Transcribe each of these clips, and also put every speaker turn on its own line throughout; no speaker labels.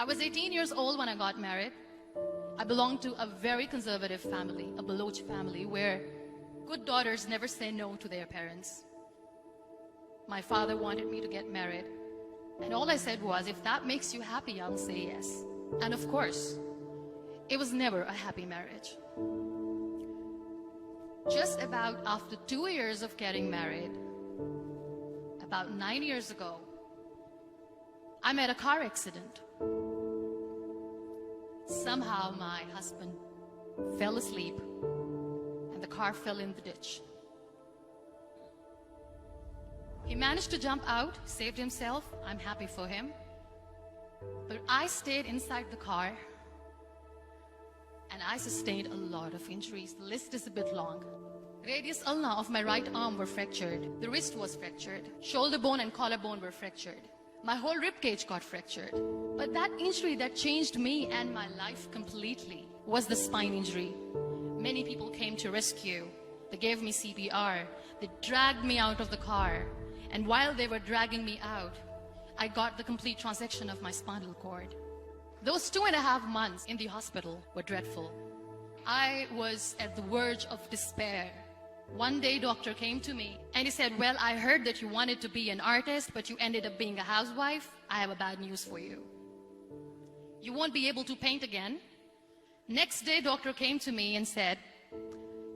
I was 18 years old when I got married. I belonged to a very conservative family, a Baloch family, where good daughters never say no to their parents. My father wanted me to get married, and all I said was, if that makes you happy, I'll say yes. And of course, it was never a happy marriage. Just about after 2 years of getting married, about 9 years ago, I met a car accident. Somehow my husband fell asleep and the car fell in the ditch. He managed to jump out, saved himself. I'm happy for him. But I stayed inside the car and I sustained a lot of injuries. The list is a bit long. Radius ulna of my right arm were fractured. The wrist was fractured. Shoulder bone and collarbone were fractured. My whole rib cage got fractured. But that injury that changed me and my life completely was the spine injury. Many people came to rescue. They gave me CPR. They dragged me out of the car. And while they were dragging me out, I got the complete transection of my spinal cord. Those 2.5 months in the hospital were dreadful. I was at the verge of despair. One day, doctor came to me and he said, well, I heard that you wanted to be an artist, but you ended up being a housewife. I have a bad news for you. You won't be able to paint again. Next day, doctor came to me and said,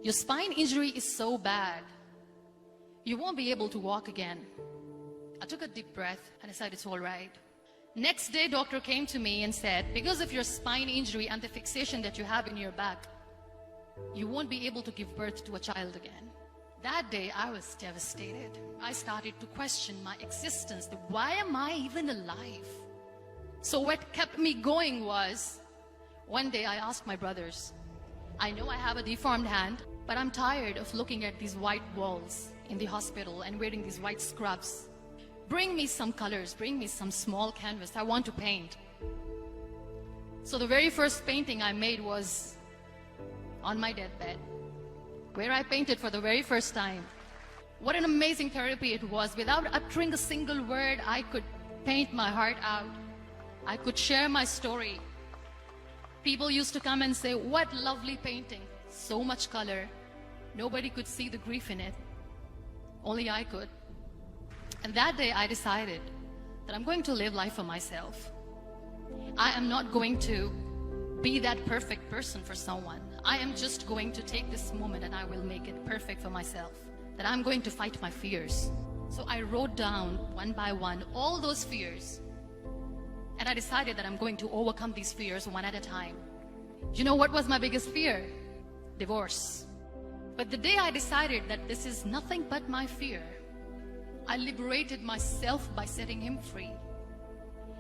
your spine injury is so bad, you won't be able to walk again. I took a deep breath and I said, it's all right. Next day, doctor came to me and said, because of your spine injury and the fixation that you have in your back, you won't be able to give birth to a child again. That day, I was devastated. I started to question my existence. Why am I even alive? So what kept me going was, one day I asked my brothers, I know I have a deformed hand, but I'm tired of looking at these white walls in the hospital and wearing these white scrubs. Bring me some colors, bring me some small canvas. I want to paint. So the very first painting I made was on my deathbed, where I painted for the very first time. What an amazing therapy it was. Without uttering a single word, I could paint my heart out. I could share my story. People used to come and say, what lovely painting, so much color. Nobody could see the grief in it. Only I could. And that day I decided that I'm going to live life for myself. I am not going to be that perfect person for someone. I am just going to take this moment and I will make it perfect for myself. That I'm going to fight my fears. So I wrote down one by one all those fears. And I decided that I'm going to overcome these fears one at a time. You know what was my biggest fear? Divorce. But the day I decided that this is nothing but my fear, I liberated myself by setting him free.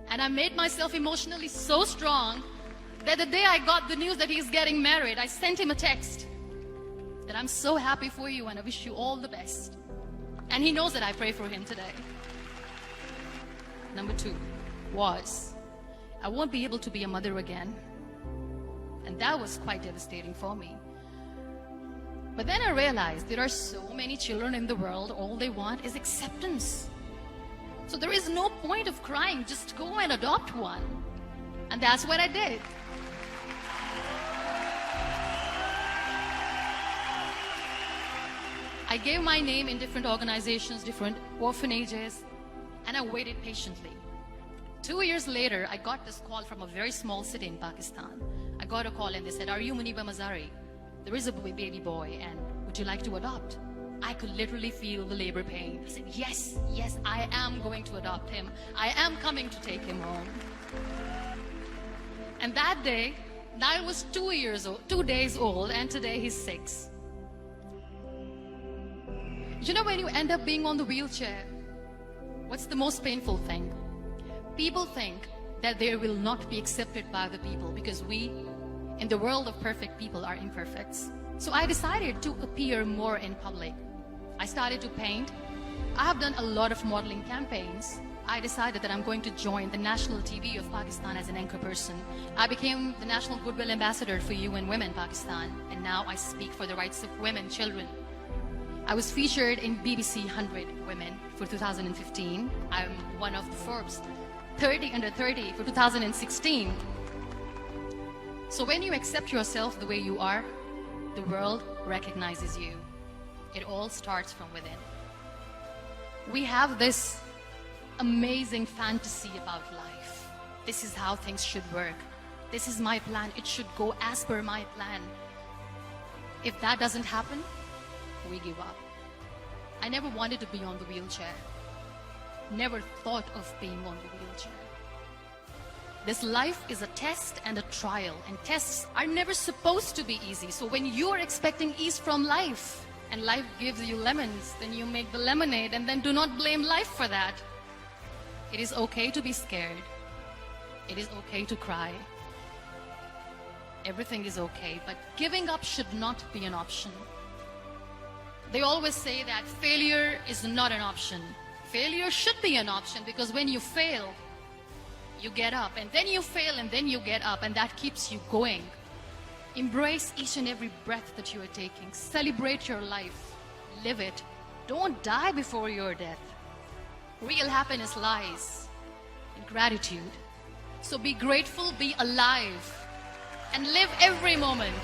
And I made myself emotionally so strong that the day I got the news that he's getting married, I sent him a text that I'm so happy for you and I wish you all the best. And he knows that I pray for him today. Number 2 was, I won't be able to be a mother again. And that was quite devastating for me. But then I realized there are so many children in the world, all they want is acceptance. So there is no point of crying, just go and adopt one. And that's what I did. I gave my name in different organizations, different orphanages, and I waited patiently. 2 years later, I got this call from a very small city in Pakistan. I got a call and they said, are you Miniba Mazari? There is a baby boy and would you like to adopt? I could literally feel the labor pain. I said, yes, yes, I am going to adopt him. I am coming to take him home. And that day, I was 2 days old, and today he's 6. You know, when you end up being on the wheelchair, what's the most painful thing? People think that they will not be accepted by the people because we, in the world of perfect people, are imperfects. So I decided to appear more in public. I started to paint. I have done a lot of modeling campaigns. I decided that I'm going to join the national TV of Pakistan as an anchor person. I became the National Goodwill Ambassador for UN Women Pakistan, and now I speak for the rights of women, children. I was featured in BBC 100 Women for 2015. I'm one of the Forbes 30 under 30 for 2016. So when you accept yourself the way you are, the world recognizes you. It all starts from within. We have this amazing fantasy about life. This is how things should work. This is my plan. It should go as per my plan. If that doesn't happen, we give up. I never wanted to be on the wheelchair. Never thought of being on the wheelchair. This life is a test and a trial, and tests are never supposed to be easy. So when you are expecting ease from life, and life gives you lemons, then you make the lemonade, and then do not blame life for that. It is okay to be scared. It is okay to cry. Everything is okay, but giving up should not be an option. They always say that failure is not an option. Failure should be an option, because when you fail, you get up, and then you fail, and then you get up, and that keeps you going. Embrace each and every breath that you are taking. Celebrate your life. Live it. Don't die before your death. Real happiness lies in gratitude. So be grateful, be alive, and live every moment.